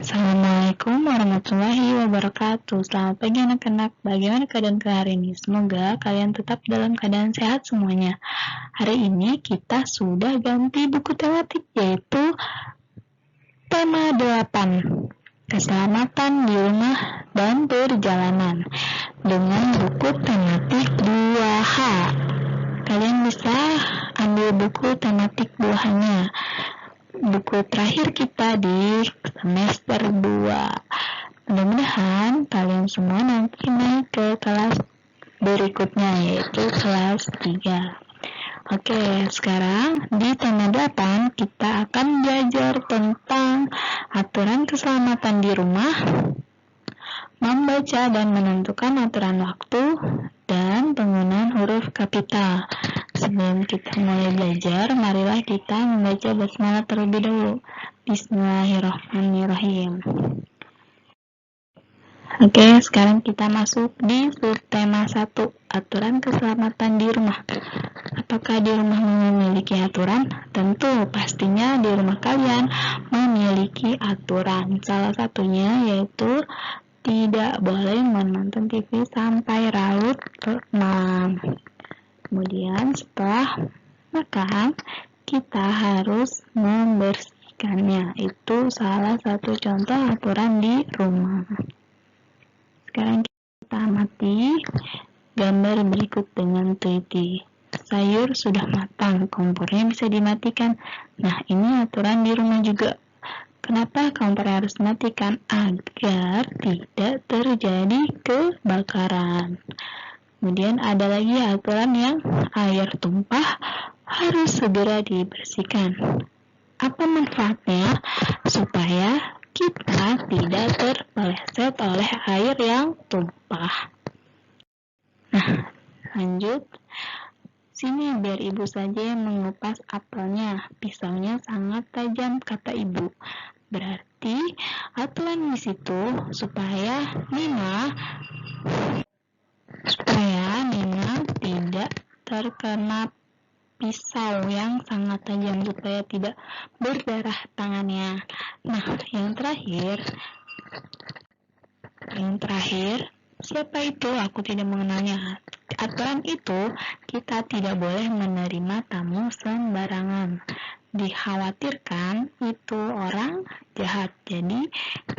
Assalamualaikum warahmatullahi wabarakatuh. Selamat pagi anak-anak. Bagaimana keadaan kalian hari ini? Semoga kalian tetap dalam keadaan sehat semuanya. Hari ini kita sudah ganti buku tematik, yaitu tema 8, keselamatan di rumah dan perjalanan, dengan buku tematik 2H. Kalian bisa ambil buku tematik 2H-nya, buku terakhir kita di semester 2. Mudah-mudahan kalian semua nanti naik ke kelas berikutnya, yaitu kelas 3. Oke, sekarang di tema 8 kita akan belajar tentang aturan keselamatan di rumah, membaca dan menentukan aturan waktu, dan penggunaan huruf kapital. Sebelum kita mulai belajar, marilah kita membaca basmalah terlebih dahulu. Bismillahirrahmanirrahim. Oke, sekarang kita masuk di subtema 1, aturan keselamatan di rumah. Apakah di rumah memiliki aturan? Tentu, pastinya di rumah kalian memiliki aturan. Salah satunya yaitu tidak boleh menonton TV sampai larut malam. Kemudian setelah makan, kita harus membersihkannya. Itu salah satu contoh aturan di rumah. Sekarang kita amati gambar berikut dengan teliti. Sayur sudah matang, kompornya bisa dimatikan. Nah, ini aturan di rumah juga. Kenapa kompor harus dimatikan? Agar tidak terjadi kebakaran. Kemudian ada lagi aturan yang air tumpah harus segera dibersihkan. Apa manfaatnya? Supaya kita tidak terpeleset oleh air yang tumpah. Nah, lanjut. Sini biar ibu saja yang mengupas apelnya. Pisaunya sangat tajam, kata ibu. Berarti aturan di situ supaya Nina tidak terkena pisau yang sangat tajam, supaya tidak berdarah tangannya. Nah, yang terakhir, siapa itu? Aku tidak mengenalnya. Aturan itu, kita tidak boleh menerima tamu sembarangan. Dikhawatirkan itu orang jahat, jadi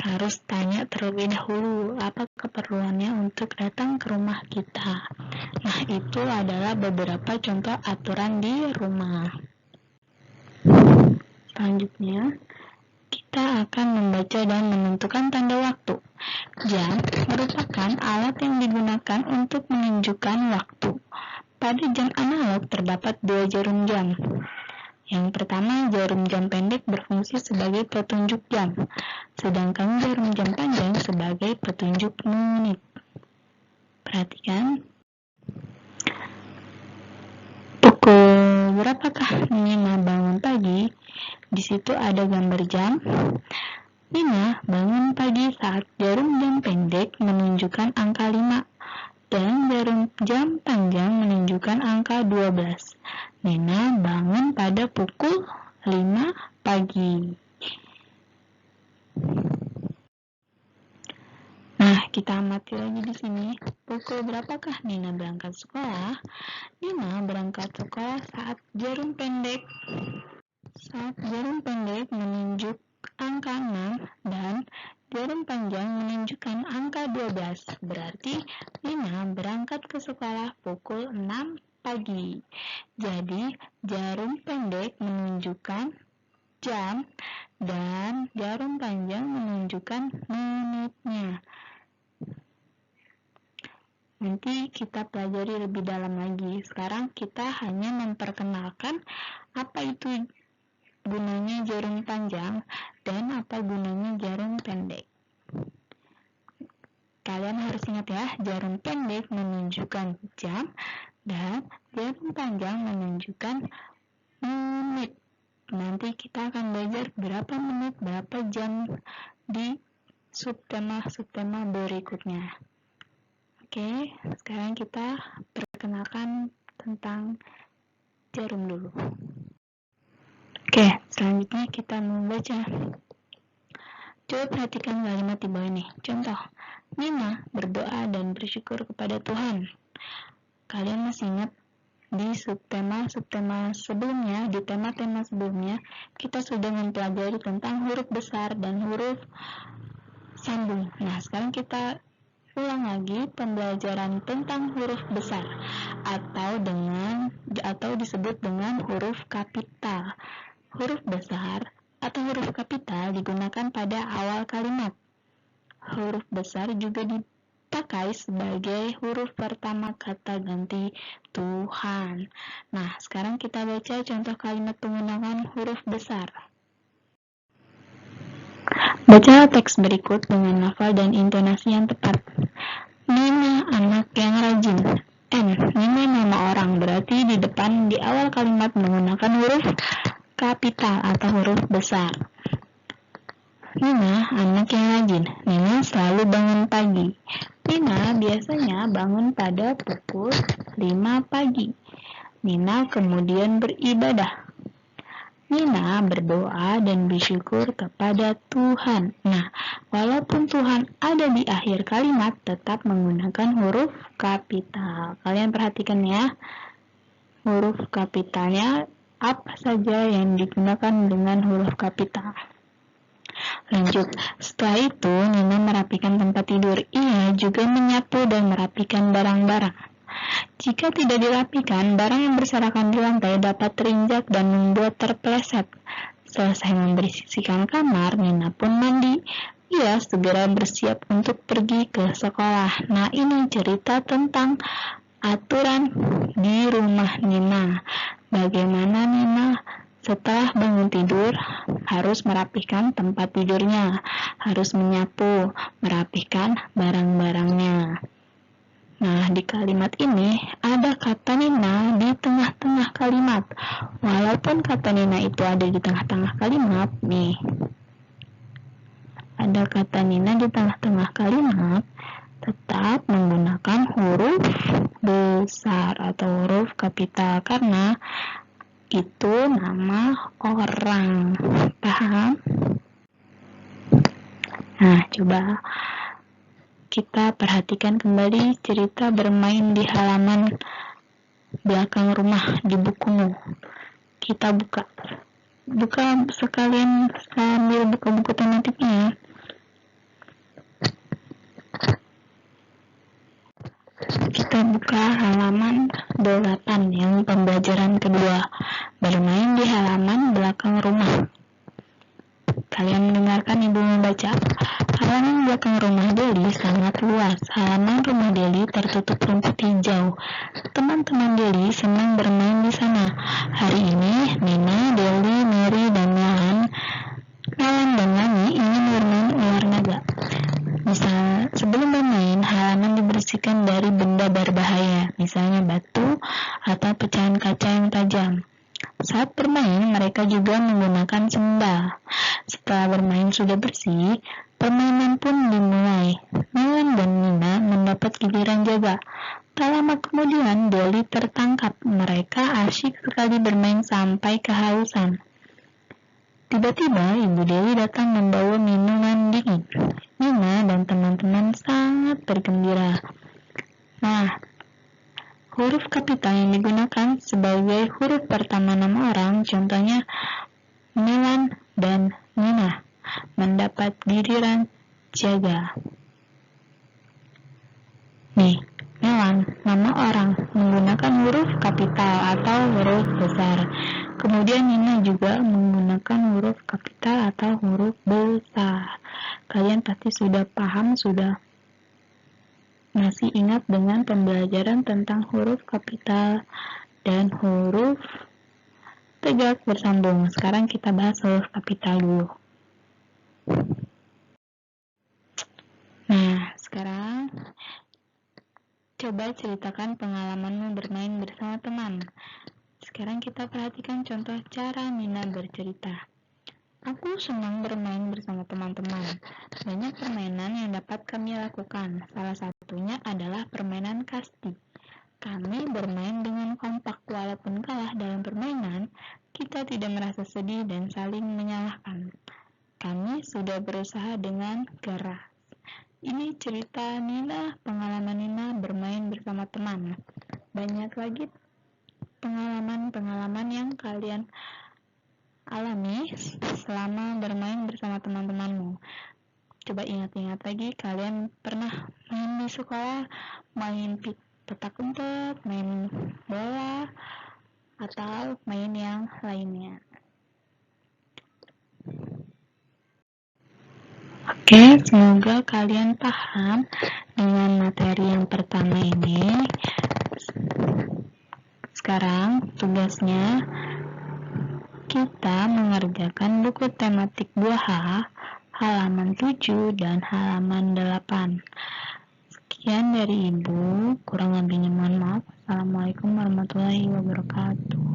harus tanya terlebih dahulu apa keperluannya untuk datang ke rumah kita. Nah, itu adalah beberapa contoh aturan di rumah. Selanjutnya, kita akan membaca dan menentukan tanda waktu. Jam merupakan alat yang digunakan untuk menunjukkan waktu. Pada jam analog terdapat 2 jarum jam. Yang pertama, jarum jam pendek berfungsi sebagai petunjuk jam, sedangkan jarum jam panjang sebagai petunjuk menit. Perhatikan. Pukul berapakah Nina bangun pagi? Di situ ada gambar jam. Nina bangun pagi saat jarum jam pendek menunjukkan angka 5 dan jarum jam panjang menunjukkan angka 12. Nina bangun pada pukul 5 pagi. Nah, kita amati lagi di sini. Pukul berapakah Nina berangkat sekolah? Nina berangkat sekolah saat jarum pendek menunjuk angka 6 dan jarum panjang menunjukkan angka 12. Berarti Nina berangkat ke sekolah pukul 6 pagi. Jadi, jarum pendek menunjukkan jam dan jarum panjang menunjukkan menitnya. Nanti kita pelajari lebih dalam lagi. Sekarang kita hanya memperkenalkan apa itu gunanya jarum panjang dan apa gunanya jarum pendek. Kalian harus ingat ya, jarum pendek menunjukkan jam dan jarum panjang menunjukkan menit. Nanti kita akan belajar berapa menit, berapa jam di subtema berikutnya. Oke, sekarang kita perkenalkan tentang jarum dulu. Oke, selanjutnya kita membaca. Coba perhatikan kalimat di bawah ini. Contoh, Nina berdoa dan bersyukur kepada Tuhan. Kalian masih ingat di subtema sebelumnya, di tema-tema sebelumnya, kita sudah mempelajari tentang huruf besar dan huruf sambung. Nah, sekarang kita ulang lagi pembelajaran tentang huruf besar atau disebut dengan huruf kapital. Huruf besar atau huruf kapital digunakan pada awal kalimat. Huruf besar juga dipakai sebagai huruf pertama kata ganti Tuhan. Nah, sekarang kita baca contoh kalimat menggunakan huruf besar. Baca teks berikut dengan lafal dan intonasi yang tepat. Nina anak yang rajin. Nina nama orang, berarti di depan di awal kalimat menggunakan huruf kapital atau huruf besar. Nina anak yang rajin. Nina selalu bangun pagi. Nina biasanya bangun pada pukul 5 pagi. Nina kemudian beribadah. Nina berdoa dan bersyukur kepada Tuhan. Nah, walaupun Tuhan ada di akhir kalimat, tetap menggunakan huruf kapital. Kalian perhatikan ya, huruf kapitalnya apa saja yang digunakan dengan huruf kapital. Lanjut, setelah itu Nina merapikan tempat tidur. Ia juga menyapu dan merapikan barang-barang. Jika tidak dirapikan, barang yang berserakan di lantai dapat terinjak dan membuat terpeleset. Selesai membersihkan kamar, Nina pun mandi. Ia segera bersiap untuk pergi ke sekolah. Nah, ini cerita tentang aturan di rumah Nina. Bagaimana Nina setelah bangun tidur harus merapikan tempat tidurnya, harus menyapu, merapikan barang-barangnya. Nah, di kalimat ini ada kata Nina di tengah-tengah kalimat. Walaupun kata Nina itu ada di tengah-tengah kalimat, nih. Ada kata Nina di tengah-tengah kalimat, tetap menggunakan huruf besar atau huruf kapital karena itu nama orang. Paham? Nah, coba kita perhatikan kembali cerita bermain di halaman belakang rumah di bukumu. Kita buka sekalian sambil buka buku tematiknya. Kita buka halaman 8 yang pembelajaran kedua, bermain di halaman belakang rumah. Kalian mendengarkan ibu membaca. Halaman belakang rumah Deli sangat luas. Halaman rumah Deli tertutup rumput hijau. Teman-teman Deli senang bermain di sana. Hari ini Nina, Deli, Mary, dan Nalan dan Lani ingin bermain ular naga. Sebelum bermain, halaman dibersihkan dari benda berbahaya, misalnya batu atau pecahan kaca yang tajam. Saat bermain, mereka juga menggunakan sendal. Setelah bermain sudah bersih, permainan pun dimulai. Nalan dan Nina mendapat giliran jaga. Tak lama kemudian, Deli tertangkap. Mereka asyik sekali bermain sampai kehausan. Tiba-tiba, Ibu Deli datang membawa minuman dingin. Nina dan teman-teman sangat bergembira. Nah, huruf kapital yang digunakan sebagai huruf pertama nama orang, contohnya Nalan dan Nina, mendapat giliran jaga. Nih, Nalan, nama orang, menggunakan huruf kapital atau huruf besar. Kemudian Nina juga menggunakan huruf kapital atau huruf besar. Kalian pasti sudah paham, sudah masih ingat dengan pembelajaran tentang huruf kapital dan huruf tegak bersambung. Sekarang kita bahas huruf kapital dulu. Nah, sekarang coba ceritakan pengalamanmu bermain bersama teman. Sekarang kita perhatikan contoh cara Nina bercerita. Aku senang bermain bersama teman-teman. Banyak permainan yang dapat kami lakukan. Salah satunya adalah permainan kasti. Kami bermain dengan kompak. Walaupun kalah dalam permainan, kita tidak merasa sedih dan saling menyalahkan. Kami sudah berusaha dengan keras. Ini cerita Nina, pengalaman Nina bermain bersama teman. Banyak lagi pengalaman-pengalaman yang kalian alami selama bermain bersama teman-temanmu. Coba ingat-ingat lagi, kalian pernah main di sekolah, main petak umpet, main bola, atau main yang lainnya. Oke, semoga kalian paham dengan materi yang pertama ini. Sekarang tugasnya kita mengerjakan buku tematik 2H halaman 7 dan halaman 8. Sekian dari Ibu, kurang lebihnya mohon maaf. Assalamualaikum warahmatullahi wabarakatuh.